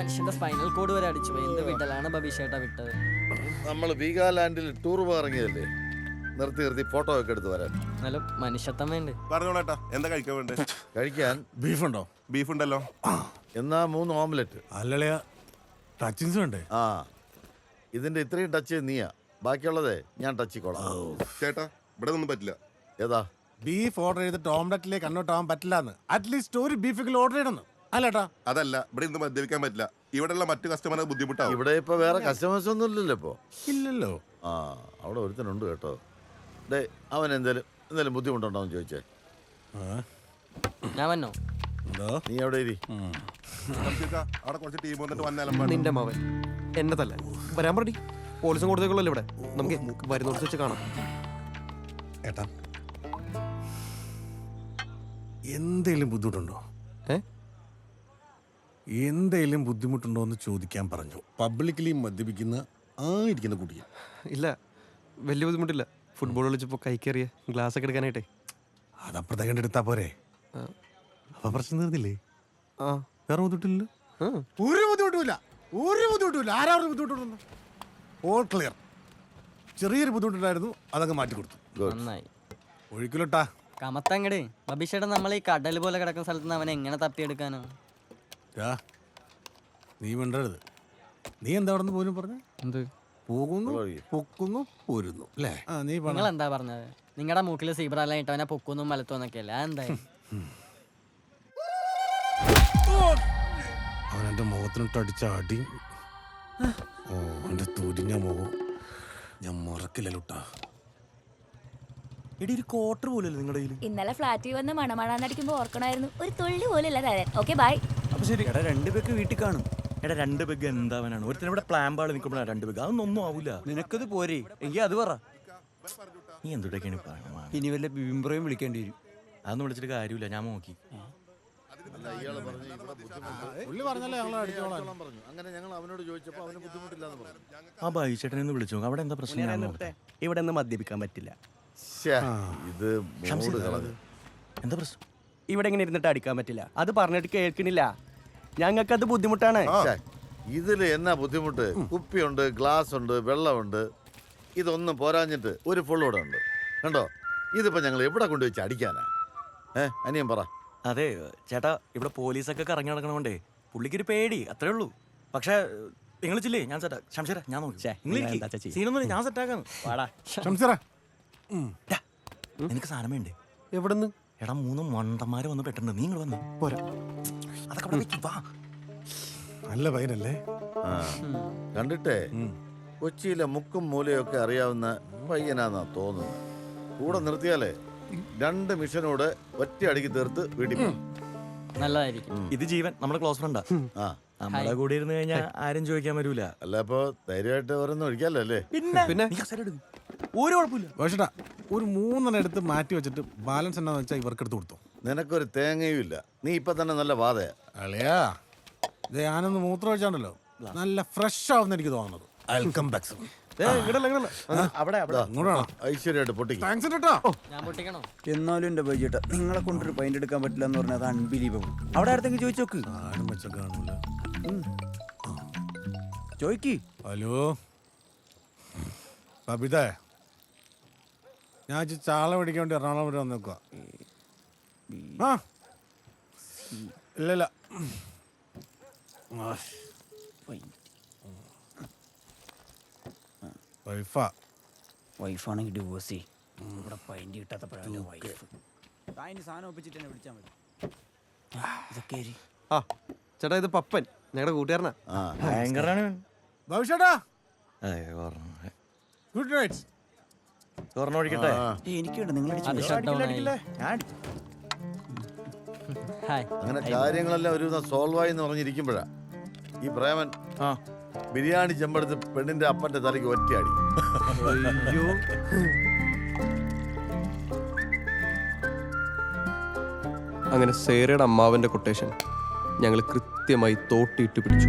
മനുഷ്യന്റെ spinal cord വരെ അടിച്ചു പോയി. എന്ത് വിടലാണ് ബബീഷേട്ടാ വിട്ടത്. നമ്മൾ വീഗാലാൻഡിൽ ടൂർ ഇറങ്ങിയല്ലേ, നിർത്തി നിർത്തി ഫോട്ടോ ഒക്കെ എടുത്ത് വരാൻ. എന്നാലും മനുഷ്യത്വം വേണ്ടേ? പറഞ്ഞോളേട്ടാ, എന്താ കഴിക്കാൻ വേണ്ടേ? കഴിക്കാൻ ബീഫുണ്ടോ? ബീഫ് ഉണ്ടല്ലോ. എന്നാ 3 ഓംലെറ്റ്. അല്ലളയാ, ടച്ചിങ്സ് വേണ്ടേ? ആ, ഇതിന്റെ ഇത്രയും ടച്ച് നീയാ, ബാക്കിയുള്ളതേ ഞാൻ ടച്ചിക്കോളാം. ചേട്ടാ, ഇവിടെ ഒന്നും പറ്റില്ല. ഏതാ? ബീഫ് ഓർഡർ ചെയ്തിട്ട് ഓംലെറ്റിലേക്ക് കൺവേർട്ട് ആവാൻ പറ്റില്ലാന്ന്. അറ്റ്ലീസ്റ്റ് ഒരു ബീഫെങ്കിലും ഓർഡർ ചെയ്യണമെന്ന്. അല്ലേട്ടാ? അതല്ല, ഇവിടെ ഇന്ന് മദ്യപിക്കാൻ പറ്റില്ല. ഇവിടെയുള്ള മറ്റു കസ്റ്റമറെ ബുദ്ധിമുട്ടാവും. ഇവിടെ ഇപ്പൊ വേറെ കസ്റ്റമേഴ്സ് ഒന്നും ഇല്ലല്ലോ ഇപ്പൊ. ഇല്ലല്ലോ. ആ, അവിടെ ഒരുത്തനുണ്ട് കേട്ടോ. ഡേ, അവൻ എന്തേലും ബുദ്ധിമുട്ടുണ്ടോന്ന് ചോദിച്ചേ. ഞാൻ വന്നോ? നീ എവിടെ ഇരി. അവിടെ കുറച്ച് ടീം വന്നിട്ട് വന്നാലും നിന്റെ മവൻ എന്നെ തല്ല വരാൻ പറടി. പോലീസും കൊടുത്തേക്കുള്ളല്ലോ ഇവിടെ. നമുക്ക് വരുന്നോട് വെച്ച് കാണാം. ഏട്ടാ, എന്തേലും ബുദ്ധിമുട്ടുണ്ടോ? എന്തേലും ബുദ്ധിമുട്ടുണ്ടോ എന്ന് ചോദിക്കാൻ പറഞ്ഞു. പബ്ലിക്കലി മദ്യപിക്കുന്ന ഇരിക്കുന്ന കുട്ടിയെ. ഇല്ല, വലിയ ബുദ്ധിമുട്ടില്ല. ഫുട്ബോൾ കളിച്ചപ്പോൾ കൈക്കേറിയ ഗ്ലാസ് ഒക്കെ എടുക്കാനായിട്ടേ. അതപ്പുറത്തെ കണ്ടെടുത്താ പോരെ? അപ്പൊ പ്രശ്നം തീർന്നില്ലേ? ആ, വേറെ ബുദ്ധിമുട്ടില്ലല്ലോ. ഒരു ബുദ്ധിമുട്ടുമില്ല, ഒരു ബുദ്ധിമുട്ടുമില്ല. ആരാ ബുദ്ധിമുട്ടുണ്ടെന്ന്? All clear. ചെറിയൊരു ബുദ്ധിമുട്ടുണ്ടായിരുന്നു, അതങ്ങ് മാറ്റി കൊടുത്തു. നന്നായി. ഒഴിക്കലോട്ടാ കമത്തങ്ങട്. ബബീഷേട്ടൻ നമ്മൾ ഈ കടൽ പോലെ കിടക്കുന്ന സ്ഥലത്ത് നിന്ന് അവനെ എങ്ങനെ തപ്പിയെടുക്കാനോ? നീ മിണ്ടരുത്. നീ എന്താ അവിടെ നിന്ന് പോലും പറഞ്ഞ? എന്ത് പോകുന്നു, പൊക്കുന്നു, പോരുന്നു അല്ലേ? നീ നിങ്ങൾ എന്താ പറഞ്ഞത്? നിങ്ങളുടെ മൂക്കിൽ സീബ്രയെല്ലാം ഇട്ടവനെ പൊക്കുന്നു മലത്തോന്നൊക്കെ അല്ലേ? എന്തായാലും അവൻ എന്റെ മുഖത്തിനിട്ട് അടിച്ച അടി. ഓ, എന്റെ തുരിഞ്ഞ മുഖം ഞാൻ മറക്കില്ലല്ലോട്ടാ. എടി, ഒരു ക്വാർട്ടർ പോലല്ലേ നിങ്ങളുടെ കയ്യിൽ? ഇന്നലെ ഫ്ലാറ്റിൽ വന്ന് മണമണന്നടിക്കുമ്പോ ഓർക്കണമായിരുന്നു. ഒരു തുള്ളി പോലും ഇല്ല തരാൻ. Okay bye. അപ്പൊ ശരി. എടാ, 2 പേക്ക് വീട്ടിൽ കാണും. എടാ, 2 പെഗ് എന്താവാനാണ്? ഒരുത്തിന് ഇവിടെ പ്ലാൻ പാട് നിൽക്കുമ്പോഴാണ് 2 പെഗ്. അതൊന്നും ആവൂല. നിനക്കത് പോരെ? എങ്കിൽ അത് പറ. നീ എന്തൊക്കെയാണ് പറയുന്നത്? ഇനി വല്ല ബിംബ്രയും വിളിക്കേണ്ടി വരും. അതൊന്നും വിളിച്ചിട്ട് കാര്യമില്ല. ഞാൻ നോക്കി. അങ്ങനെ ഞങ്ങൾ അവനോട് ചോദിച്ചപ്പോ അവന് ബുദ്ധിമുട്ടില്ലാന്ന് പറഞ്ഞു. ആ ബൈചേട്ടനെ ഒന്ന് വിളിച്ചു നോക്കാം. അവിടെ എന്താ പ്രശ്നം? ഇവിടെ നിന്ന് മദ്യപിക്കാൻ പറ്റില്ല. ഇത് മൂഡ് കളഞ്ഞു. എന്താ പ്രശ്നം? ഇവിടെ ഇങ്ങനെ ഇരുന്നിട്ട് അടിക്കാൻ പറ്റില്ല. അത് പറഞ്ഞിട്ട് കേൾക്കണില്ല. ഞങ്ങൾക്കത് ബുദ്ധിമുട്ടാണ്. ഇതില് എന്നാ ബുദ്ധിമുട്ട്? കുപ്പിയുണ്ട്, ഗ്ലാസ് ഉണ്ട്, വെള്ളമുണ്ട്. ഇതൊന്നും പോരാഞ്ഞിട്ട് ഒരു ഫുൾ ഇവിടെ ഉണ്ട്. കണ്ടോ? ഇതിപ്പോ ഞങ്ങൾ എവിടെ കൊണ്ടുവച്ച് അടിക്കാനാ? അനിയൻ പറ. അതെ ചേട്ടാ, ഇവിടെ പോലീസൊക്കെ കറങ്ങി നടക്കണോണ്ടേ പുള്ളിക്കൊരു പേടി, അത്രേ ഉള്ളൂ. പക്ഷെ നിങ്ങൾ ചില്ലേ, ഞാൻ സെറ്റാ. ശംശര, ഞാൻ നോക്കി. സീനൊന്നും ഞാൻ സെറ്റാക്കാണ്. വാടാ ശംസറ. നിനക്ക് സാധനം വേണ്ടേ? എവിടെ നിന്ന്? എടാ, 3 മണ്ടന്മാര് വന്ന് പെട്ടുണ്ട്. നീ ഇങ്ങോട്ട് വന്നു പോരാ. അതൊക്കെ അവിടെ വെക്ക്, വാ. നല്ല പയ്യനല്ലേ? കണ്ടിട്ടേ കൊച്ചിയിലെ മുക്കും മൂലയൊക്കെ അറിയാവുന്ന പയ്യനാന്നാ തോന്നുന്നത്. കൂടെ നിർത്തിയാലേ 2 മിഷനോട് ഒറ്റ അടിക്ക് തീർത്ത് വീട്ടിൽ പോകും. നല്ലതായിരിക്കും. ഇത് ജീവൻ, നമ്മുടെ ക്ലോസ് ഫ്രണ്ടാ. നമ്മുടെ കൂടെ ഇരുന്ന് കഴിഞ്ഞാൽ ആരും ചോദിക്കാൻ വരൂല. അല്ല, അപ്പൊ ധൈര്യമായിട്ട് ഓരോന്നും ഒഴിക്കാലോ അല്ലേ? പിന്നെ ഒരു കുഴപ്പമില്ല. പക്ഷേട്ടാ, ഒരു 3 എടുത്ത് മാറ്റി വെച്ചിട്ട് ബാലൻസ് എന്നാന്ന് വെച്ചാൽ ഇവർക്ക് എടുത്ത് കൊടുത്തു. നിനക്കൊരു തേങ്ങയും ഇല്ല. നീ ഇപ്പൊ തന്നെ നല്ല വാതയാ. അളിയാ, ഇത് ഞാനൊന്ന് മൂത്രം ഒഴിച്ചാണ്ടല്ലോ നല്ല ഫ്രഷ് ആവുന്ന എനിക്ക് തോന്നുന്നത്. Welcome back. ഐശ്വര്യമായിട്ട് പൊട്ടിക്കും. ഞാൻ പൊട്ടിക്കണോ? എന്നാലും എന്റെ ബൈജേട്ടാ, നിങ്ങളെ കൊണ്ടൊരു പൈൻ്റ് എടുക്കാൻ പറ്റില്ല എന്ന് പറഞ്ഞാൽ അത് അൺബിലീവബിൾ. അവിടെ ആർക്കെങ്കിലും ചോദിച്ചു നോക്ക്. ആരും വെച്ച കാണൂല. ചോയ്ക്ക്. ഹലോ ബബിതേ, ഞാൻ ചാള മേടിക്കാൻ വേണ്ടി എറണാകുളം വരെ വന്ന് നോക്കുക. ഇല്ല വൈഫാണെങ്കിൽ ഡിവോഴ്സ്. ഇവിടെ പൈൻ്റ് കിട്ടാത്തപ്പോഴാണ് വൈഫ്. സാധനം ഒപ്പിച്ചിട്ട് തന്നെ വിളിച്ചാൽ മതി. ഇതൊക്കെ ആ ചേട്ടാ, ഇത് പപ്പൻ, ഞങ്ങളുടെ കൂട്ടുകാരനാ. ഭയങ്കരാണ്. Good night. ഒഴിക്കട്ടെ? എനിക്കുണ്ട്. നിങ്ങൾ അങ്ങനെ കാര്യങ്ങളെല്ലാം ഒരു സോൾവ് ആയി എന്ന് പറഞ്ഞിരിക്കുമ്പോഴാ ഈ പ്രേമൻ ബിരിയാണി ചെമ്പെടുത്ത് പെണ്ണിന്റെ അപ്പന്റെ തലയ്ക്ക് ഒറ്റയാടി. അങ്ങനെ സേറയുടെ അമ്മാവന്റെ കൊട്ടേഷൻ ഞങ്ങൾ കൃത്യമായി തോട്ടിയിട്ട് പിടിച്ചു.